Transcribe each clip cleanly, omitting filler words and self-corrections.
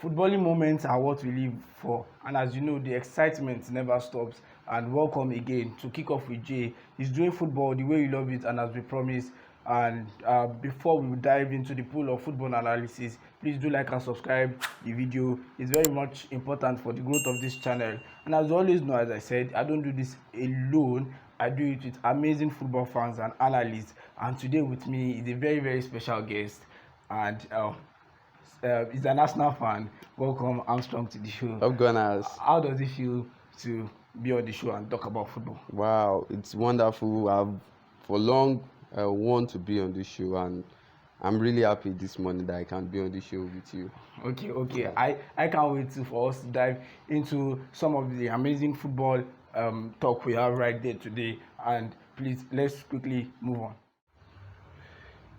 Footballing moments are what we live for, and as you know, the excitement never stops. And welcome again to kick off with Jay. He's doing football the way you love it, and as we promised. And before we dive into the pool of football analysis, please do like and subscribe the video. It's very much important for the growth of this channel. And as you always know, as I said, I don't do this alone. I do it with amazing football fans and analysts. And today with me is a very special guest, and he's an Arsenal fan. Welcome, Armstrong, to the show. Of Gunners. How does it feel to be on the show and talk about football? Wow, it's wonderful. I've for long want to be on this show, and I'm really happy this morning that I can be on the show with you. Okay. I can't wait for us to dive into some of the amazing football talk we have right there today. And please, let's quickly move on.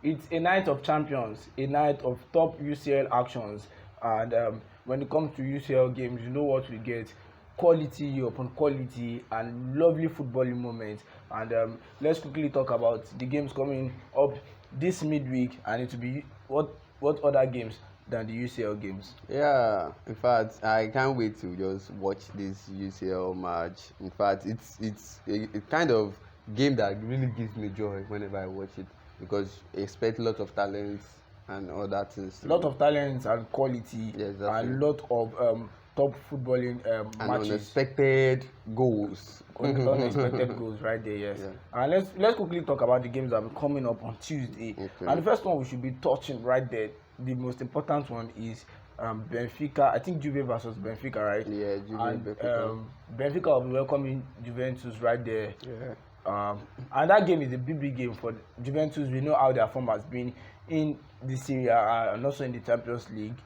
It's a night of champions, a night of top UCL actions, and when it comes to UCL games, you know what we get: quality upon quality and lovely footballing moments. And let's quickly talk about the games coming up this midweek, and it will be what other games than the UCL games? Yeah, in fact, I can't wait to just watch this UCL match. In fact, it's a kind of game that really gives me joy whenever I watch it, because I expect a lot of talents and all that things. A lot of talents and quality, yeah, exactly. And a lot of top footballing and matches. Unexpected goals. Unexpected goals right there, yes. Yeah. And let's quickly talk about the games that are coming up on Tuesday. Okay. And the first one we should be touching right there, the most important one, is Benfica. I think Juve versus Benfica, right? Yeah, Juve and Benfica. Benfica will be welcoming Juventus right there. Yeah. And that game is a big game for Juventus. We know how their form has been in the Serie A and also in the Champions League.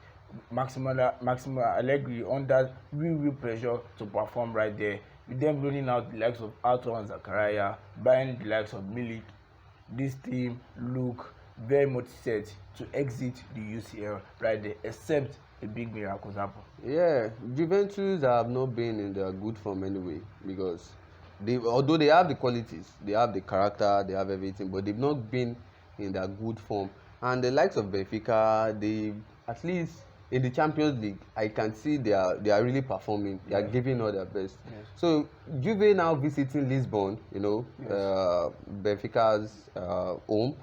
Maximo Allegri under real pressure to perform right there, with them rolling out the likes of Arthur and Zakaria, buying the likes of Milik. This team look very much set to exit the UCL right there, except a big miracle happen. Yeah, Juventus have not been in their good form anyway, because although they have the qualities, they have the character, they have everything, but they've not been in their good form. And the likes of Benfica, they at least in the Champions League, I can see they are really performing. They are giving all their best. Yes. So Juve now visiting Lisbon, Benfica's home.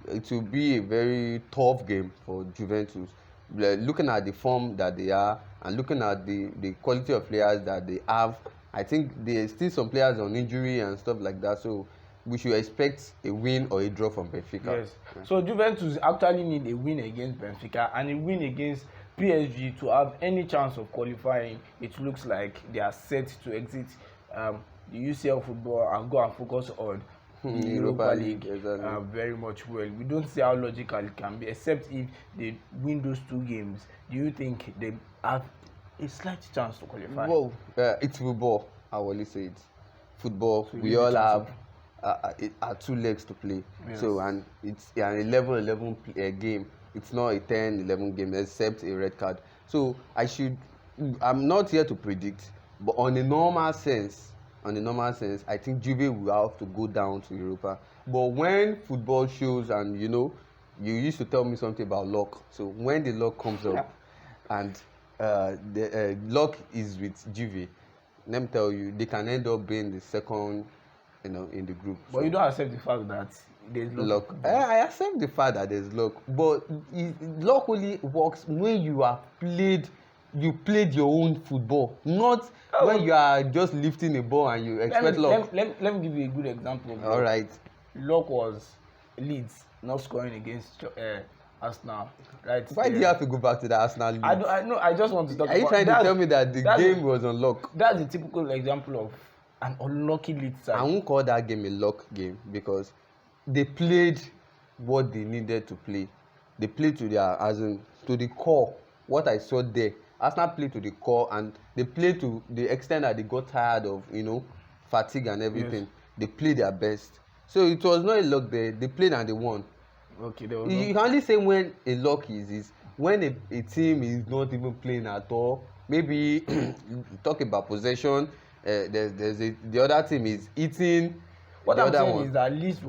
It will be a very tough game for Juventus. Looking at the form that they are and looking at the quality of players that they have, I think there's still some players on injury and stuff like that. So we should expect a win or a draw from Benfica. Yes. So Juventus actually need a win against Benfica and a win against PSG to have any chance of qualifying. It looks like they are set to exit the UCL football and go and focus on the Europa League. Exactly. Very much well. We don't see how logical it can be, except if they win those two games. Do you think they have a slight chance to qualify? Well, it's football. I always say it. Football. So we all have two legs to play. Yes. So, and it's an 11-11 game. It's not a 10-11 game, except a red card. So I'm not here to predict, but on a normal sense, I think Juve will have to go down to Europa. But when football shows, and you used to tell me something about luck. So when the luck comes up, and the luck is with Juve, let me tell you, they can end up being the second, in the group. But you don't accept the fact that there's luck. I accept the fact that there's luck, but luck only works when you played your own football, not when you are just lifting a ball and you expect luck. Let me give you a good example. All right. Luck was Leeds not scoring against Arsenal, right? Why do you have to go back to the Arsenal Leeds? I just want to talk about... Are you trying to tell me that the game was on luck? That's a typical example of an unlucky Leeds side. I won't call that game a luck game, because they played what they needed to play. They played to the core. What I saw there, Arsenal played to the core, and they played to the extent that they got tired of, fatigue and everything. Yes. They played their best. So it was not a luck there. They played and they won. Okay. You can only say when a luck is when a team is not even playing at all. Maybe talk about possession. The other team is eating. What I'm saying is that Leeds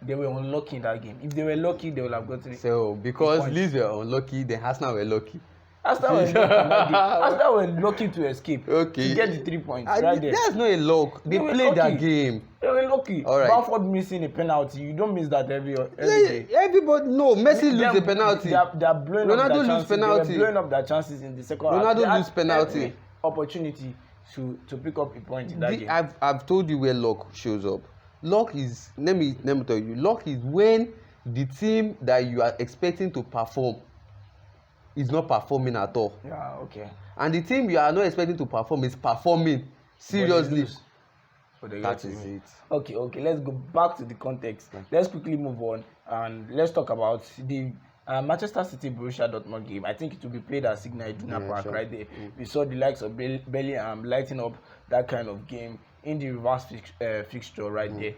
they were unlucky in that game. If they were lucky, they would have gotten it. So because Leeds were unlucky, then Arsenal were lucky. Arsenal were lucky that day. Arsenal were lucky to escape. Okay. To get the 3 points right there. That's not a luck. They played their game. They were lucky. All right. Bamford missing a penalty. You don't miss that every day. Everybody, no. Messi lose the penalty. They are blowing Ronaldo up their lose chances. penalty. They were blowing up their chances in the second half. Ronaldo lose penalty. Every opportunity to pick up a point in that game. I've told you where luck shows up. Luck is, let me tell you, luck is when the team that you are expecting to perform is not performing at all. Yeah, okay. And the team you are not expecting to perform is performing seriously. That is it. Okay. Let's go back to the context. Let's quickly move on and let's talk about the Manchester City Borussia Dortmund game. I think it will be played at Signal Iduna Park right there. We saw the likes of Bellingham lighting up that kind of game in the reverse fixture right there.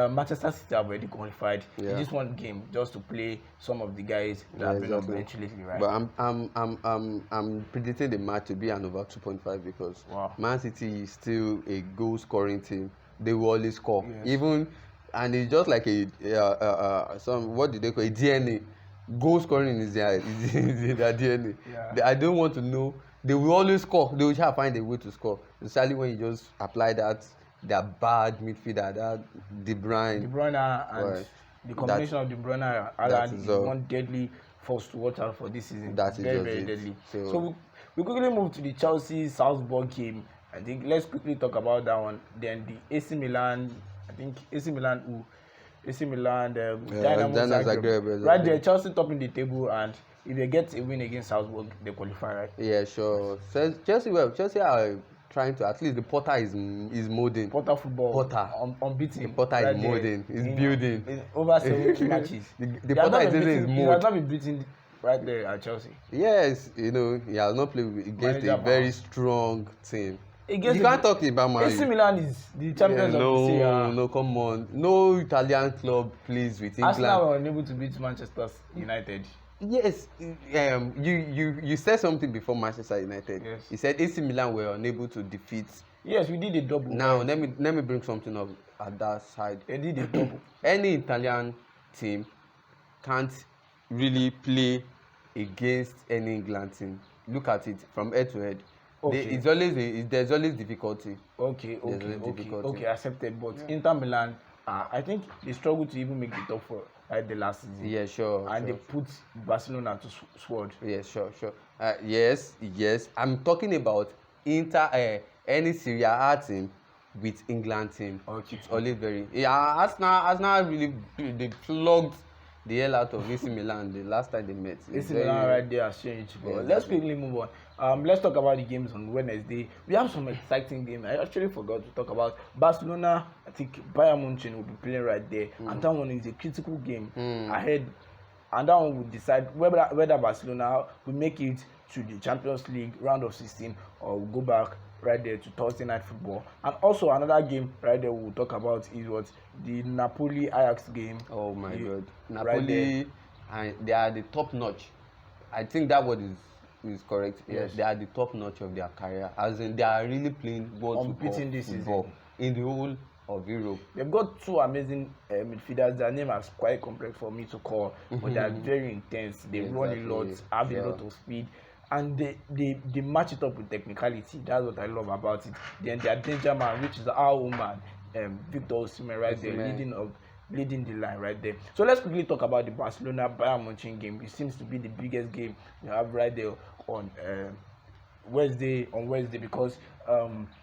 Manchester City have already qualified. In this one game just to play some of the guys that have been on bench lately, right? But I'm predicting the match to be an over 2.5 because Man City is still a goal scoring team. They will always score. Even and it's just like some what did they call it? DNA. Goal scoring is in their DNA. I don't want to know. They will always score. They will try to find a way to score. Especially when you just apply that their bad midfielder, that De Bruyne. And the combination of De Bruyne and is one deadly force to watch out for this season. That is very deadly. So we quickly move to the Chelsea Salzburg game. I think let's quickly talk about that one. Then the AC Milan, Dynamo Zagreb. Right there, Chelsea topping the table, and if they get a win against Salzburg, they qualify, right? Yeah, sure. So Chelsea are trying to, at least the Potter is molding. Potter football. Unbeaten. The Potter right is molding. He's building. In over 70 matches. The Potter is mold. He has not been beaten right there at Chelsea. Yes, he has not played against a very strong team. You can't talk about Man AC Milan is the champions of the Serie A. No, come on. No Italian club plays with England. Arsenal were unable to beat Manchester United. Yes, you said something before Manchester United. Yes. You said AC Milan were unable to defeat. Yes, we did a double. Now let me bring something up at that side. They did a double. Any Italian team can't really play against any England team. Look at it from head to head. Okay. There's always difficulty. Okay, accepted. But Inter Milan, I think they struggled to even make the top four the last season. Yeah, sure. And they put Barcelona to sword. Yeah, sure. Yes. I'm talking about any Serie A team with England team. Okay. It's always very. Arsenal really they flogged the hell out of AC Milan the last time they met. AC Milan right there has changed. But let's quickly move on. Let's talk about the games on Wednesday. We have some exciting games. I actually forgot to talk about Barcelona. I think Bayern Munchen will be playing right there. And that one is a critical game ahead. And that one will decide whether Barcelona will make it to the Champions League round of 16 or will go back right there to Thursday night football. And also another game right there we'll talk about is what the Napoli Ajax game. Oh my God, Napoli, and they are the top notch. I think that word is correct. Yes, they are the top notch of their career. As in, they are really playing unbeaten this season in the whole of Europe. They've got two amazing midfielders. Their name is quite complex for me to call, but they are very intense. They run a lot, have a lot of speed. And they match it up with technicality. That's what I love about it. Then their danger man, which is our own man, Victor Osimhen, right there, leading the line right there. So let's quickly talk about the Barcelona Bayern Munchen game. It seems to be the biggest game you have right there on Wednesday because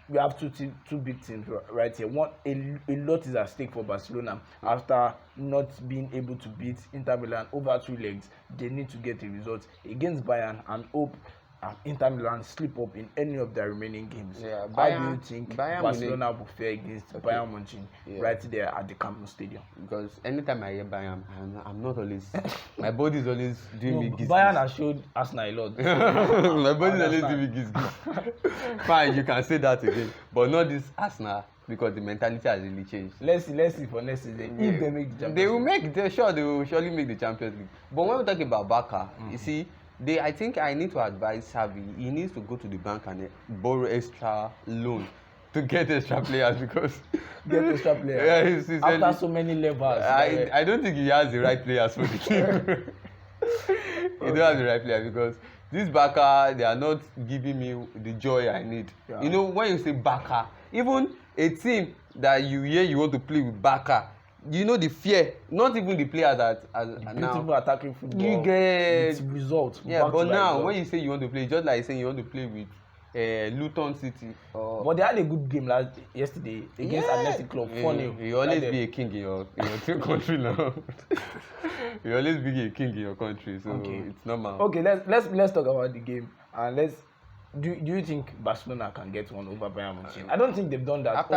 we have two big teams right here. A lot is at stake for Barcelona after not being able to beat Inter Milan over 2 legs. They need to get a result against Bayern and hope Inter Milan slip up in any of their remaining games. Yeah, how do you think Barcelona will fare against Bayern Munchen right there at the Camp Nou Stadium? Because anytime I hear Bayern, I'm not always. My body is always doing me giz. Bayern has showed Arsenal a lot. My body is always doing me giz. Fine, you can say that again, but not this Arsenal because the mentality has really changed. Let's see for next season if they make the Champions League. They will surely make the Champions League. But when we talk about Barca, you see. I think I need to advise Xavi. He needs to go to the bank and borrow extra loan to get extra players because after so many levels. I don't think he has the right players for the team. He don't have the right player because this Barca, they are not giving me the joy I need. Yeah. You know, when you say Barca, even a team that you hear you want to play with Barca, you know the fear, not even the players as now. Beautiful attacking football. You get with results. yeah, but now results. when you say you want to play, just like saying you want to play with Luton City. But they had a good game yesterday against Athletic Club. 4-0. You always be a king in your country now. You always be a king in your country, so it's normal. Okay, let's talk about the game and do you think Barcelona can get one over Bayern Munchen? I don't think they've done that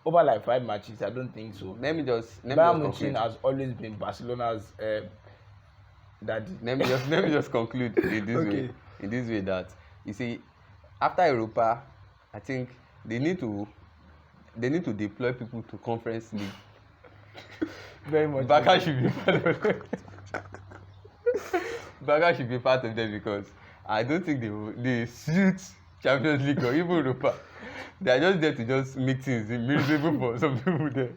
over like 5 matches. I don't think so. Bayern Munchen has always been Barcelona's daddy. Let me just conclude in this way that you see, after Europa, I think they need to deploy people to Conference League. Very much. Barca should be part of it. Barca should be part of them because I don't think they suit Champions League or even Europa. They are just there to just make things miserable for some people there.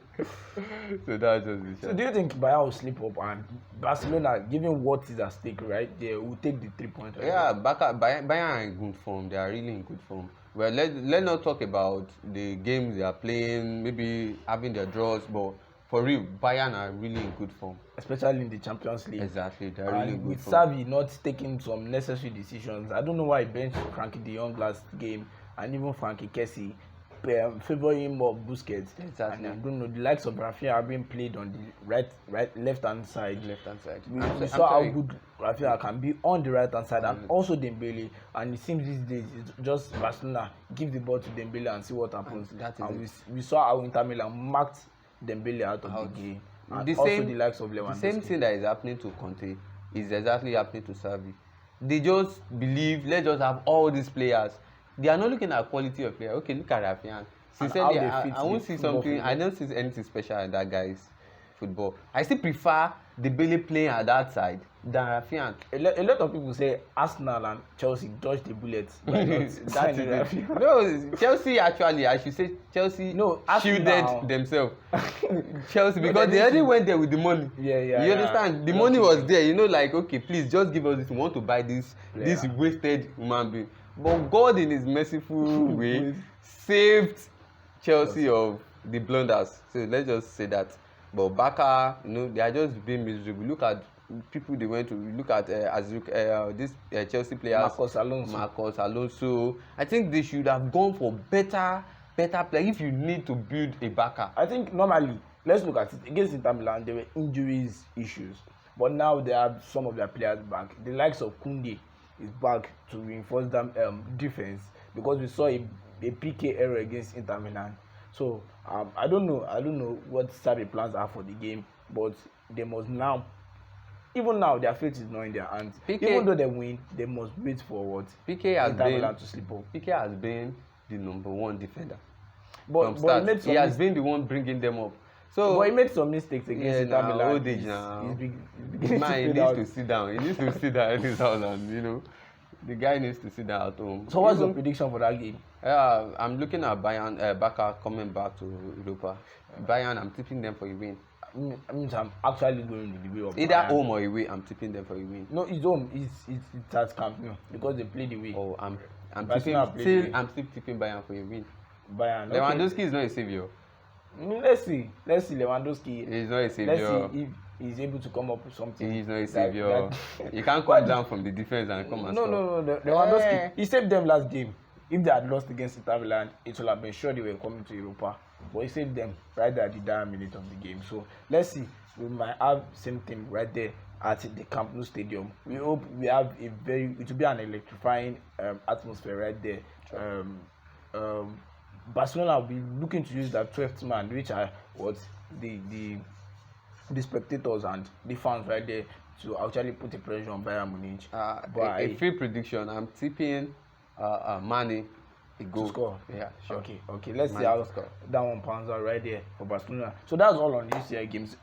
So that's just the So do you think Bayern will slip up and Barcelona, given what is at stake, right, they will take the 3 points? Yeah, Bayern are in good form. They are really in good form. Well, let's not talk about the games they are playing, maybe having their draws, but for real, Bayern are really in good form. Especially in the Champions League. Exactly, they are really in good with form. Xavi not taking some necessary decisions. I don't know why he benched Frankie de Jong last game and even Frankie Kessie favoring him more Busquets. Exactly. And I don't know, the likes of Rafinha are being played on the left-hand side. We saw how good Rafinha can be on the right-hand side and also Dembele. And it seems these days it's just Barcelona give the ball to Dembele and see what happens. And we saw how Inter Milan marked Dembele out of the game. And the likes of Lewandowski. The same thing that is happening to Conte is exactly happening to Xavi. They just believe, let's just have all these players. They are not looking at quality of player. Okay, look at Rafinha. Sincerely, I won't see something. I don't see anything special in that guy's football. I still prefer Dembele playing at that side than Rafinha. A lot of people say Arsenal and Chelsea dodged the bullets. No, Chelsea actually, I should say Chelsea shielded themselves. Chelsea, because they already went there with the money. You understand? The money was there. You know, like, okay, please just give us this. We want to buy this wasted human being. But God, in His merciful way, saved Chelsea of the blunders. So let's just say that. But Barca, they are just being miserable. Look at people they went to. Look at this Chelsea players. Marcos Alonso. I think they should have gone for better play. If you need to build a Barca, I think normally, let's look at it. Against Inter Milan, there were injuries issues, but now they have some of their players back. The likes of Koundé is back to reinforce them defense because we saw a PK error against Inter Milan. So I don't know what Xavi plans are for the game, but they must now. Even now, their fate is not in their hands. Even though they win, they must wait for what Inter Milan to slip up. PK has been the number one defender. But he has been the one bringing them up. So, but he made some mistakes against Inter Milan. Old age now. He needs to sit down. He needs to sit down at his house, and the guy needs to sit down at home. So what's your prediction for that game? I'm looking at Bayern, Barca coming back to Europa. Bayern, I'm tipping them for a win. I mean, I'm actually going with the way of either Bayern. Home or away. I'm tipping them for a win. No, it's home. It's at Camp Nou because they play the way. Oh, I'm still tipping Bayern for a win. Bayern. Lewandowski is not a savior. Let's see. Lewandowski. He's not a savior. Let's see if he's able to come up with something. He's not a savior. He can't come down from the defense and come and score. No. Lewandowski. He saved them last game. If they had lost against Inter Milan, it would have been sure they were coming to Europa. But he saved them right there at the dire minute of the game. So let's see. We might have same thing right there at the Camp Nou Stadium. We hope we have it will be an electrifying atmosphere right there. Barcelona will be looking to use that 12th man, which are the spectators and the fans right there to actually put a pressure on Bayern Munich. A free prediction. I'm tipping Mane a goal. To score. Yeah, sure. Okay. Let's see how that one pans out right there for Barcelona. So that's all on UCI games.